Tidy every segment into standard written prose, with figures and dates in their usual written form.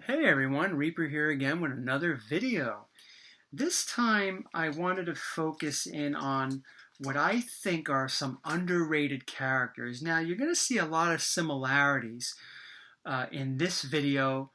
Hey everyone, Reaper here again with another video. This time I wanted to focus in on what I think are some underrated characters. Now you're going to see a lot of similarities in this video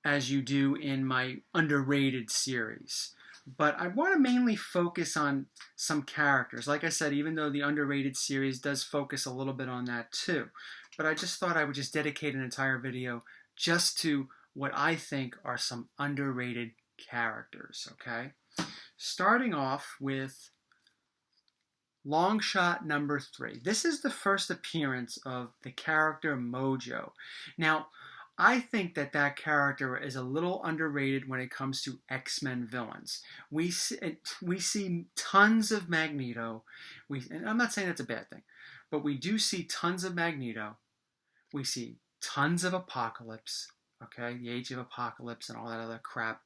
as you do in my underrated series. But I want to mainly focus on some characters. Like I said, even though the underrated series does focus a little bit on that too. But I just thought I would just dedicate an entire video just to what I think are some underrated characters, okay? Starting off with long shot number 3. This is the first appearance of the character Mojo. Now, I think that character is a little underrated when it comes to X-Men villains. We see tons of Magneto. And I'm not saying that's a bad thing, but we do see tons of Magneto. We see tons of Apocalypse, okay, the Age of Apocalypse and all that other crap.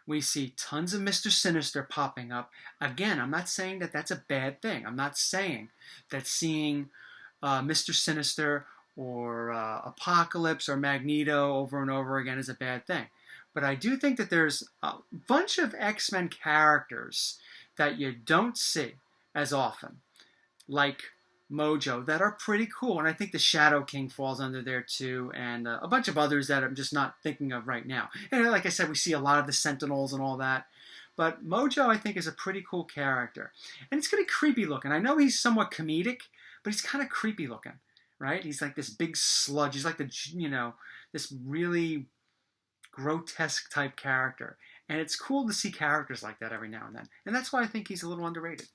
We see tons of Mr. Sinister popping up. Again, I'm not saying that that's a bad thing. I'm not saying that seeing Mr. Sinister or Apocalypse or Magneto over and over again is a bad thing. But I do think that there's a bunch of X-Men characters that you don't see as often, like Mojo, that are pretty cool. And I think the Shadow King falls under there too, and a bunch of others that I'm just not thinking of right now. And like I said, we see a lot of the Sentinels and all that. But Mojo, I think, is a pretty cool character. And it's going to be creepy looking. I know he's somewhat comedic, but he's kind of creepy looking, right? He's like this big sludge. He's like this really grotesque type character. And it's cool to see characters like that every now and then. And that's why I think he's a little underrated.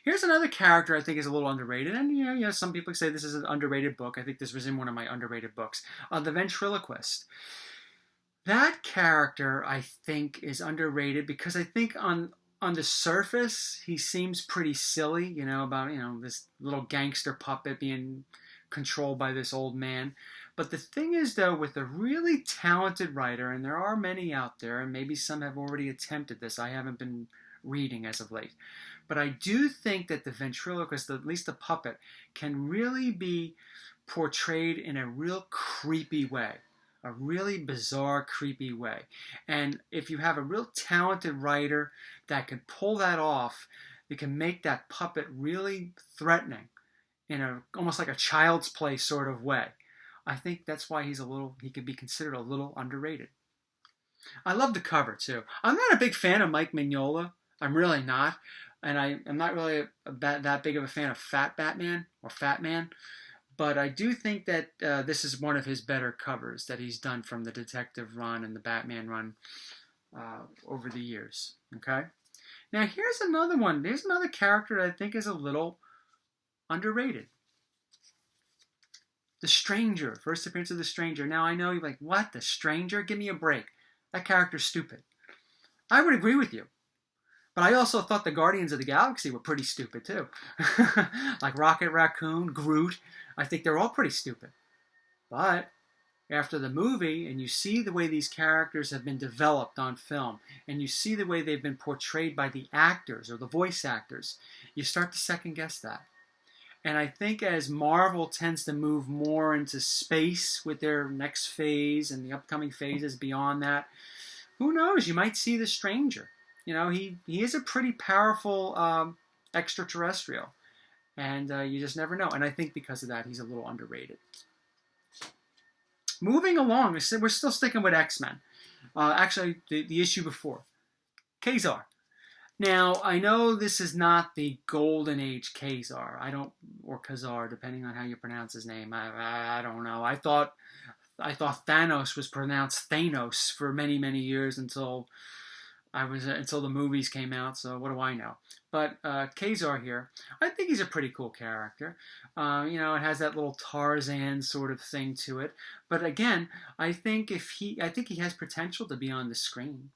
Here's another character I think is a little underrated, and some people say this is an underrated book. I think this was in one of my underrated books, The Ventriloquist. That character I think is underrated because I think on the surface he seems pretty silly, about this little gangster puppet being controlled by this old man. But the thing is, though, with a really talented writer, and there are many out there, and maybe some have already attempted this. I haven't been reading as of late. But I do think that the ventriloquist, at least the puppet, can really be portrayed in a real creepy way. A really bizarre, creepy way. And if you have a real talented writer that can pull that off, they can make that puppet really threatening in almost like a child's play sort of way. I think that's why he could be considered a little underrated. I love the cover too. I'm not a big fan of Mike Mignola. I'm really not. And I'm not really that big of a fan of Fat Batman or Fat Man. But I do think that this is one of his better covers that he's done from the Detective run and the Batman run over the years. Okay? Now here's another one. There's another character that I think is a little underrated. The Stranger. First appearance of the Stranger. Now I know you're like, what? The Stranger? Give me a break. That character's stupid. I would agree with you. But I also thought the Guardians of the Galaxy were pretty stupid too. Like Rocket Raccoon, Groot. I think they're all pretty stupid. But after the movie, and you see the way these characters have been developed on film, and you see the way they've been portrayed by the actors or the voice actors, you start to second guess that. And I think as Marvel tends to move more into space with their next phase and the upcoming phases beyond that, who knows? You might see the Stranger. He is a pretty powerful extraterrestrial. And you just never know. And I think because of that, he's a little underrated. Moving along, we're still sticking with X-Men. Actually, the issue before. Kazar. Now, I know this is not the Golden Age Kazar. Or Kazar, depending on how you pronounce his name. I don't know. I thought Thanos was pronounced Thanos for many, many years until the movies came out, so what do I know? But Kazar here, I think he's a pretty cool character. It has that little Tarzan sort of thing to it. But again, I think he has potential to be on the screen.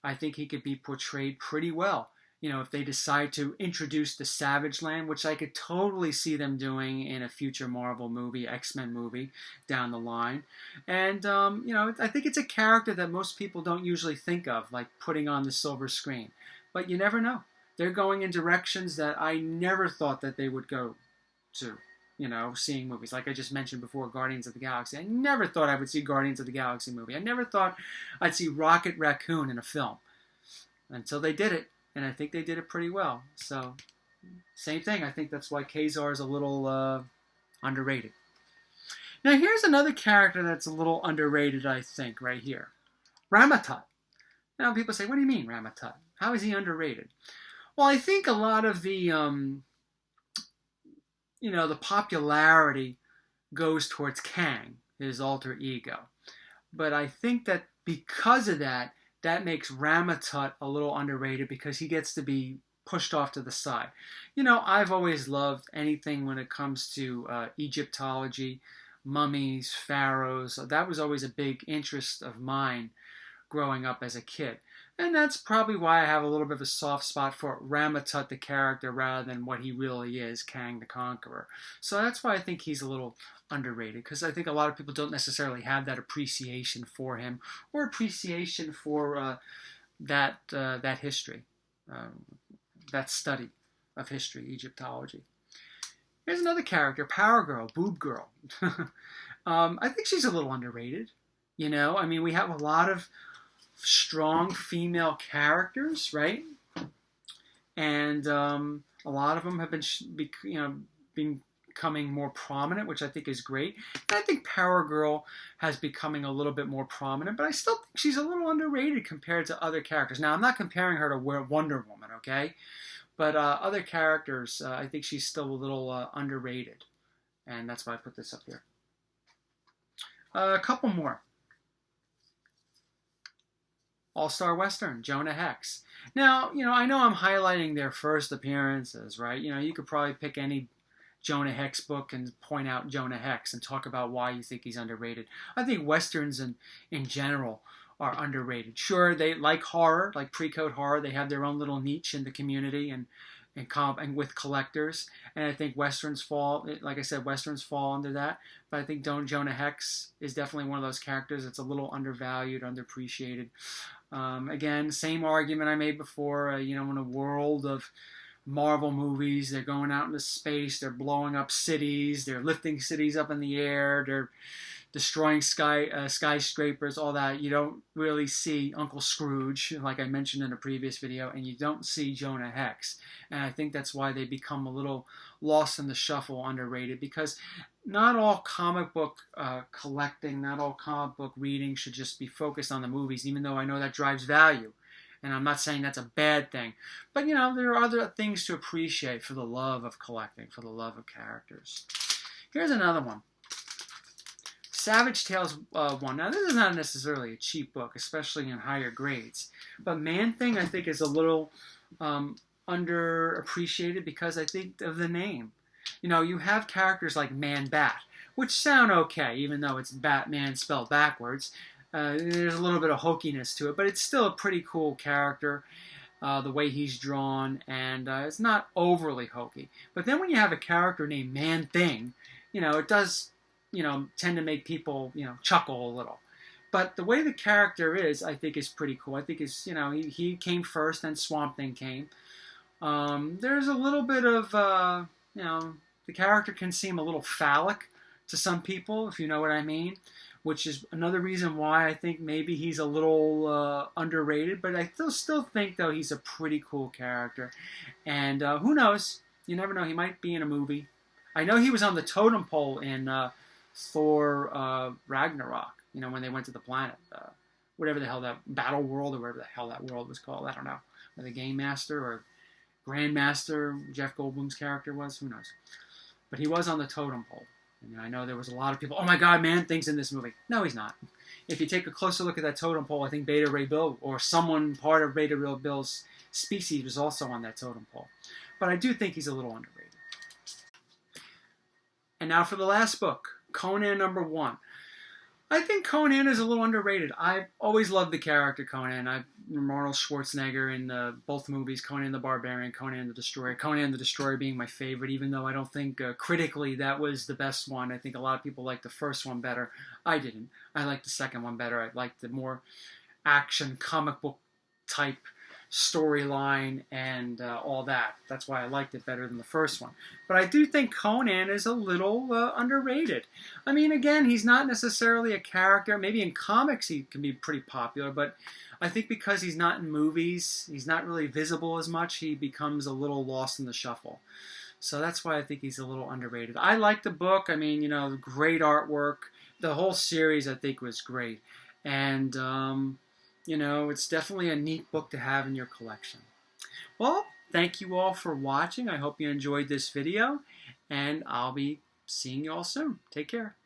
I think he could be portrayed pretty well. If they decide to introduce the Savage Land, which I could totally see them doing in a future Marvel movie, X-Men movie down the line. And, I think it's a character that most people don't usually think of, like putting on the silver screen. But you never know. They're going in directions that I never thought that they would go to. seeing movies. Like I just mentioned before, Guardians of the Galaxy. I never thought I would see Guardians of the Galaxy movie. I never thought I'd see Rocket Raccoon in a film until they did it, and I think they did it pretty well. So, same thing. I think that's why Kazar is a little underrated. Now, here's another character that's a little underrated, I think, right here. Ramatut. Now, people say, what do you mean, Ramatut? How is he underrated? Well, I think a lot of the, the popularity goes towards Kang, his alter ego. But I think that because of that, that makes Ramatut a little underrated because he gets to be pushed off to the side. I've always loved anything when it comes to Egyptology, mummies, pharaohs. That was always a big interest of mine growing up as a kid. And that's probably why I have a little bit of a soft spot for Ramatut the character rather than what he really is, Kang the Conqueror. So that's why I think he's a little underrated, because I think a lot of people don't necessarily have that appreciation for him or appreciation for that history, that study of history, Egyptology. Here's another character, Power Girl, Boob Girl. I think she's a little underrated. We have a lot of strong female characters, right? And a lot of them have been becoming more prominent, which I think is great. And I think Power Girl has becoming a little bit more prominent, but I still think she's a little underrated compared to other characters. Now, I'm not comparing her to Wonder Woman, okay? But other characters, I think she's still a little underrated. And that's why I put this up here. A couple more. All-Star Western, Jonah Hex. Now, I know I'm highlighting their first appearances, right? You could probably pick any Jonah Hex book and point out Jonah Hex and talk about why you think he's underrated. I think Westerns in general are underrated. Sure, they like horror, like pre-code horror. They have their own little niche in the community and with collectors. And I think Westerns fall, like I said, Westerns fall under that. But I think Jonah Hex is definitely one of those characters that's a little undervalued, underappreciated. Again, same argument I made before. In a world of Marvel movies, they're going out into space, they're blowing up cities, they're lifting cities up in the air, they're destroying skyscrapers, all that. You don't really see Uncle Scrooge, like I mentioned in a previous video, and you don't see Jonah Hex. And I think that's why they become a little lost in the shuffle, underrated, because not all comic book collecting, not all comic book reading should just be focused on the movies, even though I know that drives value. And I'm not saying that's a bad thing. But, there are other things to appreciate for the love of collecting, for the love of characters. Here's another one. Savage Tales 1. Now, this is not necessarily a cheap book, especially in higher grades. But Man-Thing, I think, is a little underappreciated because I think of the name. You have characters like Man-Bat, which sound okay, even though it's Batman spelled backwards. There's a little bit of hokiness to it, but it's still a pretty cool character, the way he's drawn, and it's not overly hokey. But then when you have a character named Man-Thing, it does, tend to make people, chuckle a little. But the way the character is, I think, is pretty cool. I think it's, he came first, then Swamp Thing came. There's a little bit of, the character can seem a little phallic to some people, if you know what I mean, which is another reason why I think maybe he's a little underrated. But I still think, though, he's a pretty cool character. And who knows? You never know. He might be in a movie. I know he was on the totem pole in Thor Ragnarok, when they went to the planet. Whatever the hell that Battle World, or whatever the hell that world was called. I don't know. Or the Game Master or Grandmaster, Jeff Goldblum's character was. Who knows? But he was on the totem pole. And I know there was a lot of people, oh my God, Man-Thing's in this movie. No, he's not. If you take a closer look at that totem pole, I think Beta Ray Bill, or someone part of Beta Ray Bill's species, was also on that totem pole. But I do think he's a little underrated. And now for the last book, Conan #1. I think Conan is a little underrated. I've always loved the character Conan. Arnold Schwarzenegger in both movies, Conan the Barbarian, Conan the Destroyer. Conan the Destroyer being my favorite, even though I don't think critically that was the best one. I think a lot of people liked the first one better. I didn't. I liked the second one better. I liked the more action comic book type storyline and all that. That's why I liked it better than the first one. But I do think Conan is a little underrated. I mean, again, he's not necessarily a character. Maybe in comics he can be pretty popular, but I think because he's not in movies, he's not really visible as much, he becomes a little lost in the shuffle. So that's why I think he's a little underrated. I like the book. I mean, great artwork. The whole series, I think, was great. And, it's definitely a neat book to have in your collection. Well, thank you all for watching. I hope you enjoyed this video. And I'll be seeing you all soon. Take care.